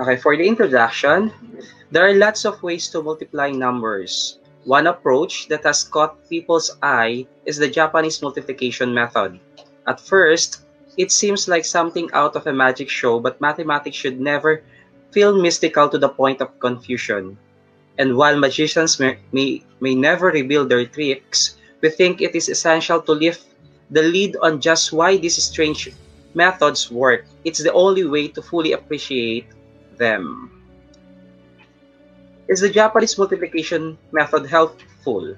Okay, for the introduction, there are lots of ways to multiply numbers. One approach that has caught people's eye is the Japanese multiplication method. At first, it seems like something out of a magic show, but mathematics should never feel mystical to the point of confusion. And while magicians may never reveal their tricks, we think it is essential to lift the lid on just why these strange methods work. It's the only way to fully appreciate them. Is the Japanese multiplication method helpful?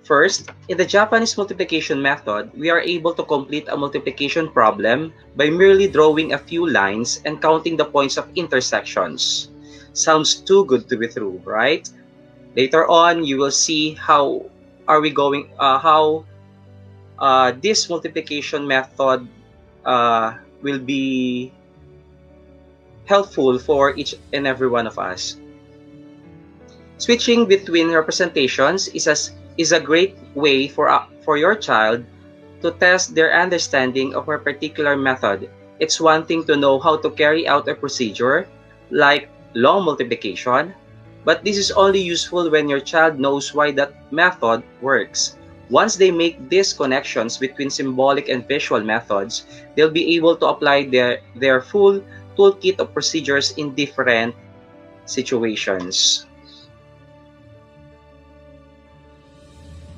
First, in the Japanese multiplication method, we are able to complete a multiplication problem by merely drawing a few lines and counting the points of intersections. Sounds too good to be true, right? Later on, you will see how this multiplication method will be helpful for each and every one of us. Switching between representations is a great way for your child to test their understanding of a particular method. It's one thing to know how to carry out a procedure, like long multiplication, but this is only useful when your child knows why that method works. Once they make these connections between symbolic and visual methods, they'll be able to apply their full toolkit of procedures in different situations.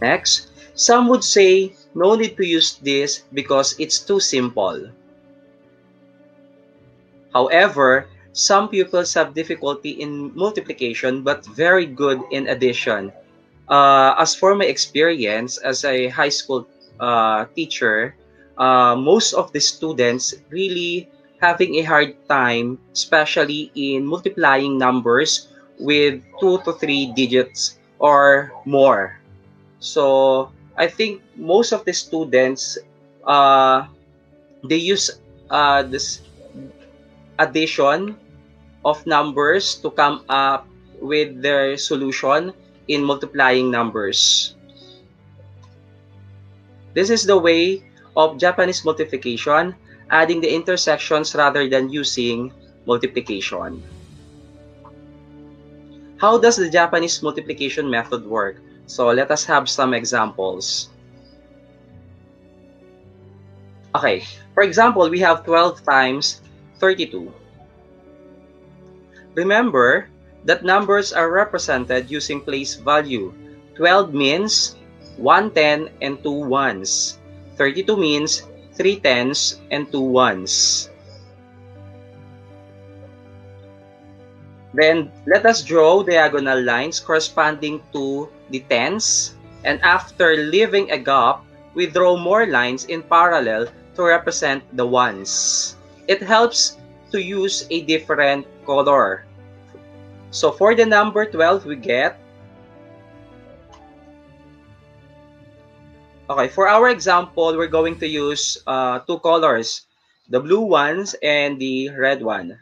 Next, some would say no need to use this because it's too simple. However, some pupils have difficulty in multiplication but very good in addition. As for my experience as a high school teacher, most of the students really having a hard time, especially in multiplying numbers with 2 to 3 digits or more. So I think most of the students they use this addition of numbers to come up with their solution in multiplying numbers. This is the way of Japanese multiplication, adding the intersections rather than using multiplication. How does the Japanese multiplication method work? So let us have some examples. Okay, for example, we have 12 times 32. Remember that numbers are represented using place value. 12 means 1 10 and 2 ones. 32 means 3 tens and 2 ones. Then let us draw diagonal lines corresponding to the tens, and after leaving a gap, we draw more lines in parallel to represent the ones. It helps to use a different color. So for the number 12, we get, okay, for our example, we're going to use two colors, the blue ones and the red one.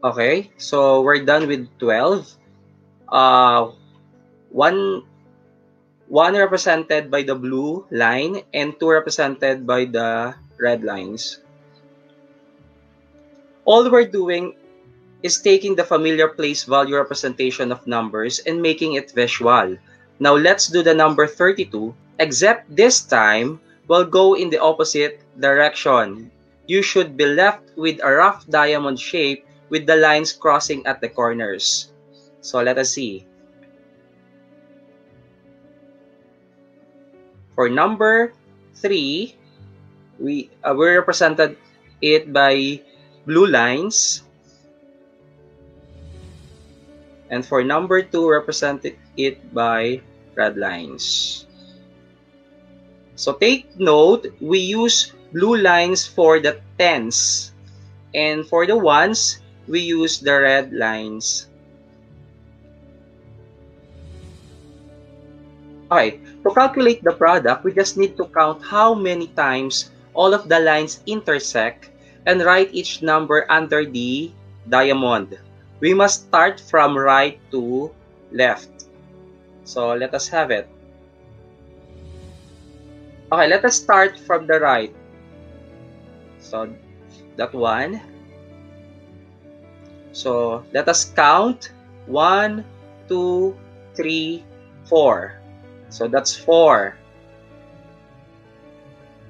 Okay, so we're done with 12. One represented by the blue line and 2 represented by the red lines. All we're doing is taking the familiar place value representation of numbers and making it visual. Now let's do the number 32, except this time we'll go in the opposite direction. You should be left with a rough diamond shape with the lines crossing at the corners. So let us see. For number 3, we represented it by blue lines. And for number 2, represented it by red lines. So take note, we use blue lines for the tens. And for the ones, we use the red lines. Okay, to calculate the product, we just need to count how many times all of the lines intersect and write each number under the diamond. We must start from right to left. So let us have it. Okay, let us start from the right. So that one. So let us count 1, 2, 3, 4. So that's 4.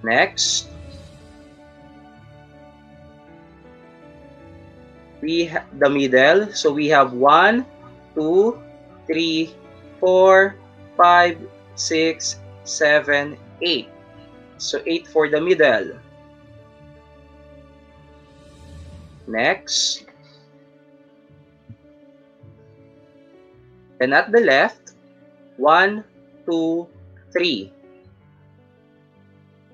Next, we have the middle. So we have 1, 2, 3, 4, 5, 6, 7, 8. So 8 for the middle. Next, and at the left, 1, 2, 3.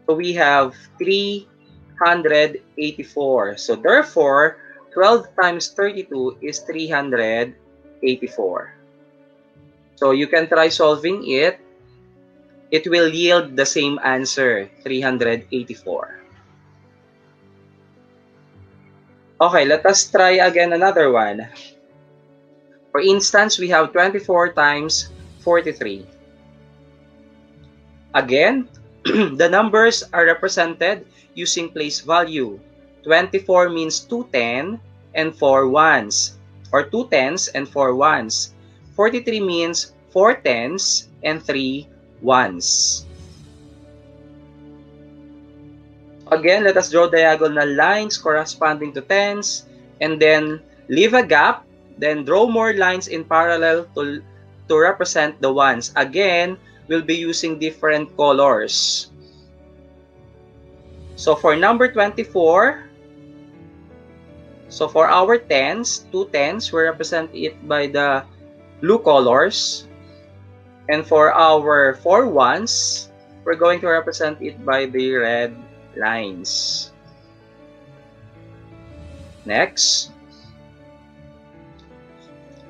So we have 384. So therefore, 12 times 32 is 384. So you can try solving it. It will yield the same answer, 384. Okay, let us try again another one. For instance, we have 24 times 43. Again, the numbers are represented using place value. 24 means 2 10 and 4 ones, or 2 tens and 4 ones. 43 means 4 tens and 3 ones. Again, let us draw diagonal lines corresponding to tens, and then leave a gap, then draw more lines in parallel to represent the ones. Again, we'll be using different colors. So for number 24, so for our tens, 2 tens, we represent it by the blue colors. And for our 4 ones, we're going to represent it by the red lines. Next.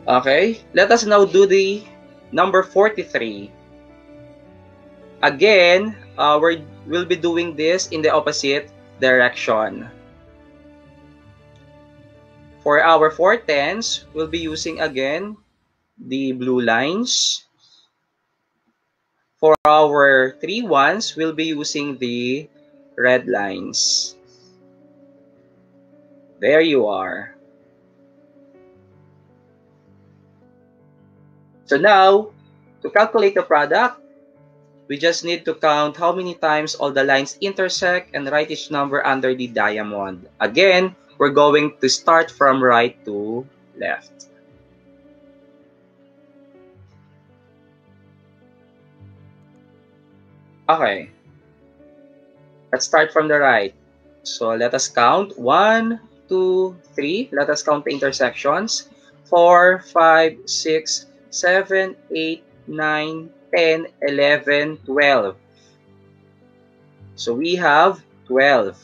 Okay, let us now do the number 43. Again, we'll be doing this in the opposite direction. For our 4 tens, we'll be using again the blue lines. For our 3 ones, we'll be using the red lines. There you are. So now, to calculate the product, we just need to count how many times all the lines intersect and write each number under the diamond. Again, we're going to start from right to left. Okay. Let's start from the right. So let us count 1, 2, 3. Let us count the intersections. 4, 5, 6, 7, 8, 9, 10, 11, 12. So we have 12.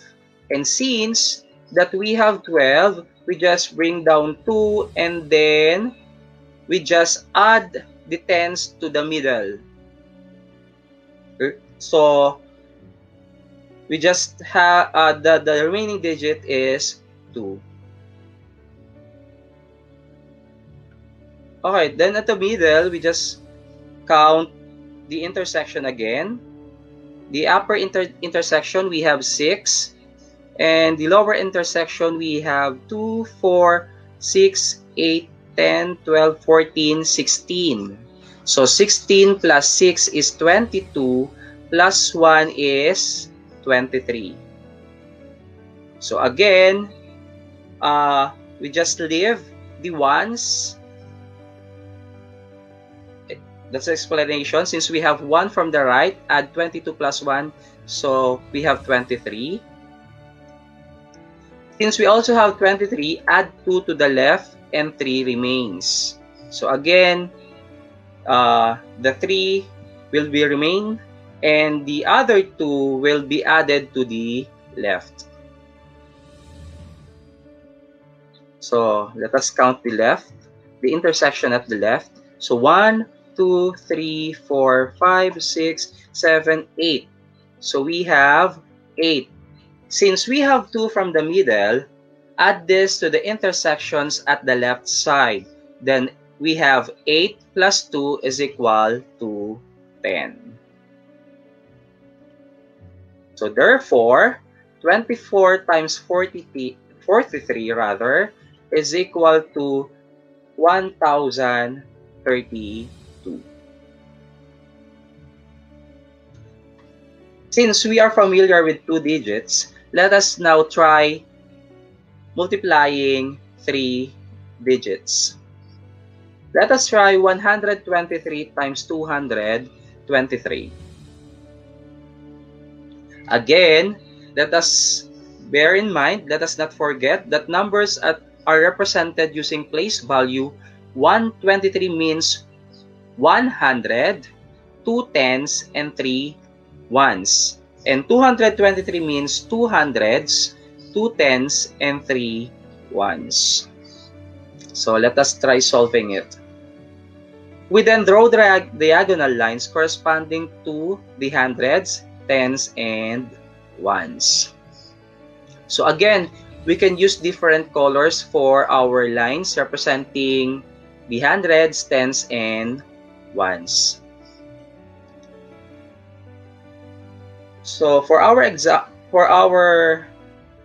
And since that we have 12, we just bring down 2 and then we just add the tens to the middle. So we just have the remaining digit is 2. Okay, then at the middle, we just count the intersection again. The upper intersection, we have 6. And the lower intersection, we have 2, 4, 6, 8, 10, 12, 14, 16. So 16 plus 6 is 22, plus 1 is 23. So again, we just leave the ones. That's the explanation. Since we have 1 from the right, add 22 plus 1, so we have 23. Since we also have 23, add 2 to the left and 3 remains. So again, the 3 will be remain and the other 2 will be added to the left. So let us count the left, the intersection at the left. So 1, 2, 3, 4, 5, 6, 7, 8. So we have 8. Since we have 2 from the middle, add this to the intersections at the left side. Then we have 8 plus 2 is equal to 10. So therefore, 24 times 43 rather is equal to 1032. Since we are familiar with two digits, let us now try multiplying three digits. Let us try 123 times 223. Again, let us bear in mind, let us not forget that numbers are represented using place value. 123 means 100, 2 tens, and 3 ones. And 223 means 2 hundreds, 2 tens, and 3 ones. So let us try solving it. We then draw diagonal lines corresponding to the hundreds, tens, and ones. So again, we can use different colors for our lines representing the hundreds, tens, and ones. So for our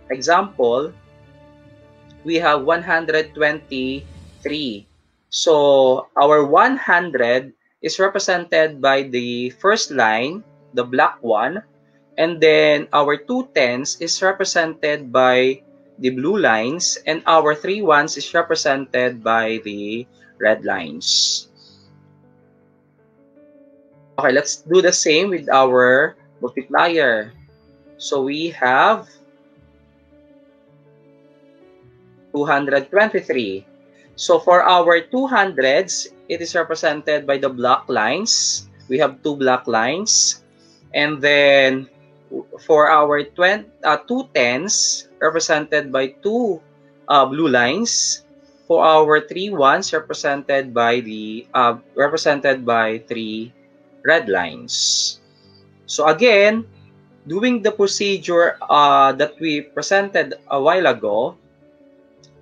example, we have 123. So our 100 is represented by the first line, the black one, and then our 2 tens is represented by the blue lines, and our 3 ones is represented by the red lines. Okay, let's do the same with our multiplier. So we have 223. So for our 200s, it is represented by the black lines. We have 2 black lines. And then for our 2 tens, represented by 2 blue lines. For our 3 ones, represented by 3 red lines. So again, doing the procedure that we presented a while ago,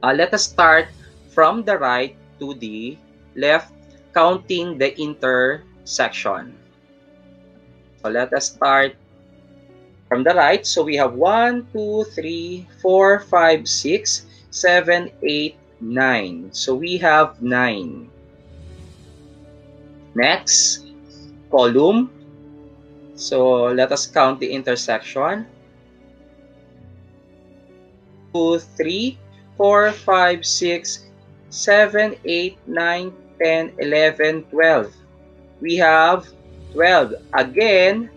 let us start from the right to the left, counting the intersection. So let us start from the right. So we have 1, 2, 3, 4, 5, 6, 7, 8, 9. So we have 9. Next, column. So let us count the intersection. 2, 3, 4, 5, 6, 7, 8, 9, 10, 11, 12. We have 12. Again,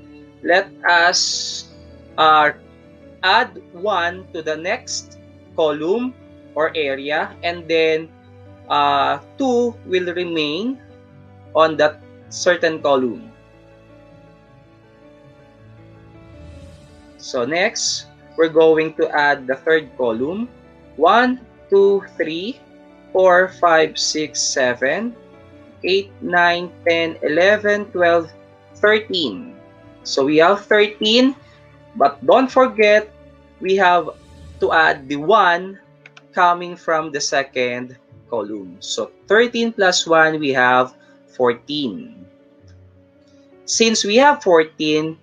let us add 1 to the next column or area, and then 2 will remain on that certain column. So next, we're going to add the third column. 1, 2, 3, 4, 5, 6, 7, 8, 9, 10, 11, 12, 13. So we have 13, but don't forget, we have to add the 1 coming from the second column. So 13 plus 1, we have 14. Since we have 14,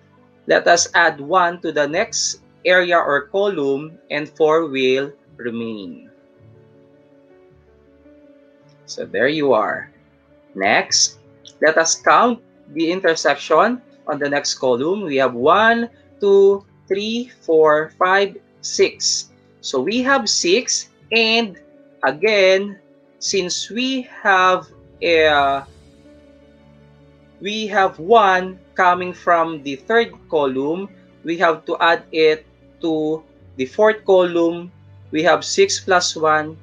let us add 1 to the next area or column, and 4 will remain. So there you are. Next, let us count the intersection on the next column. We have 1, 2, 3, 4, 5, 6. So we have 6, and again, since we have 1 coming from the third column, we have to add it to the fourth column. We have 6 plus 1,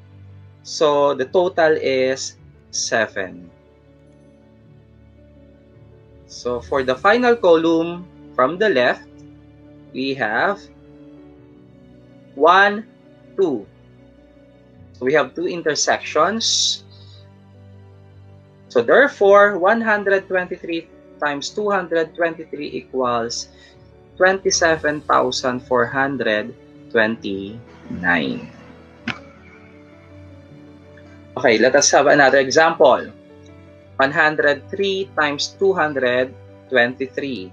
so the total is 7. So for the final column from the left, we have 1, 2. So we have 2 intersections. So therefore, 123 times 223 equals 27,429. Okay, let us have another example. 103 times 223.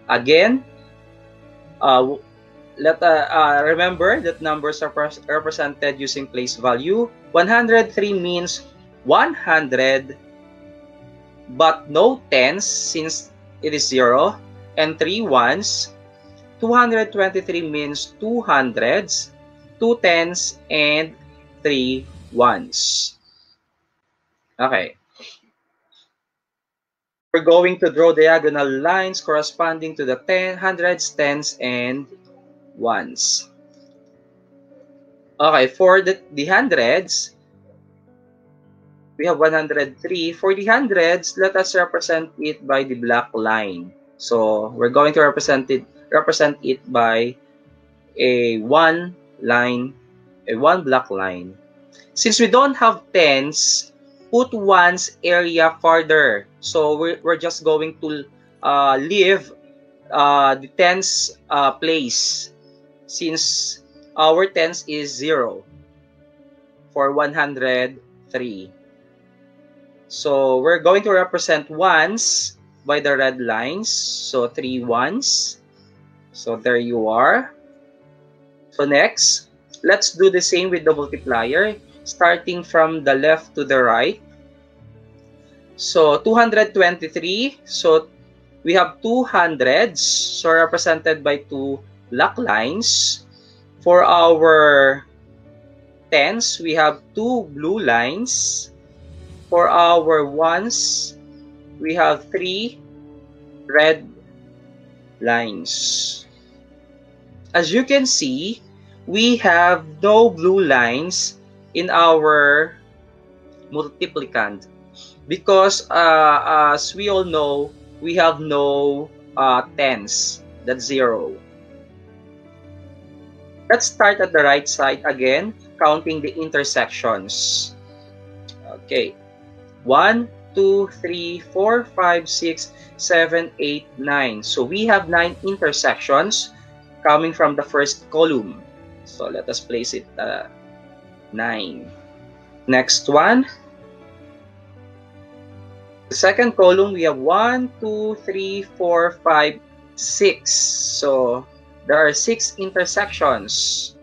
Again, Uh, Remember that numbers are represented using place value. 103 means 100, but no tens since it is 0, and 3 ones. 223 means 2 hundreds, 2 tens, and 3 ones. Okay. We're going to draw diagonal lines corresponding to the hundreds, tens, and ones. Okay, for the hundreds, we have 103. For the hundreds, let us represent it by the black line. So we're going to represent it by a one black line. Since we don't have tens, put one's area farther. So we're just going to leave the tens place, since our tens is 0 for 103. So we're going to represent ones by the red lines. So 3 ones. So there you are. So next, let's do the same with the multiplier, starting from the left to the right. So 223. So we have 2 hundreds, so represented by 2 black lines. For our tens, we have 2 blue lines. For our ones, we have 3 red lines. As you can see, we have no blue lines in our multiplicand because as we all know, we have no tens. That's 0. Let's start at the right side again, counting the intersections. Okay. 1, 2, 3, 4, 5, 6, 7, 8, 9. So we have 9 intersections coming from the first column. So let us place it 9. Next one. The second column, we have 1, 2, 3, 4, 5, 6. So there are 6 intersections.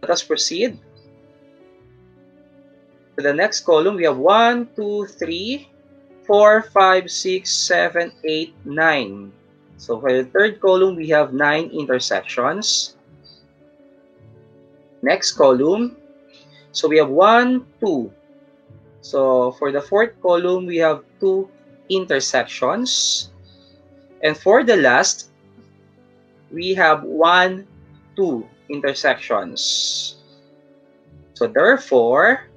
Let us proceed. To the next column, we have 1, 2, 3, 4, 5, 6, 7, 8, 9. So for the third column, we have 9 intersections. Next column, so we have 1, 2. So for the fourth column, we have 2 intersections. And for the last, we have 1, 2 intersections. So therefore,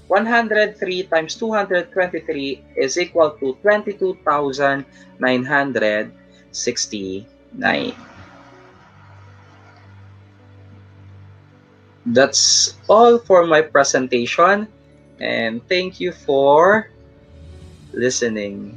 103 times 223 is equal to 22,969. That's all for my presentation, and thank you for listening.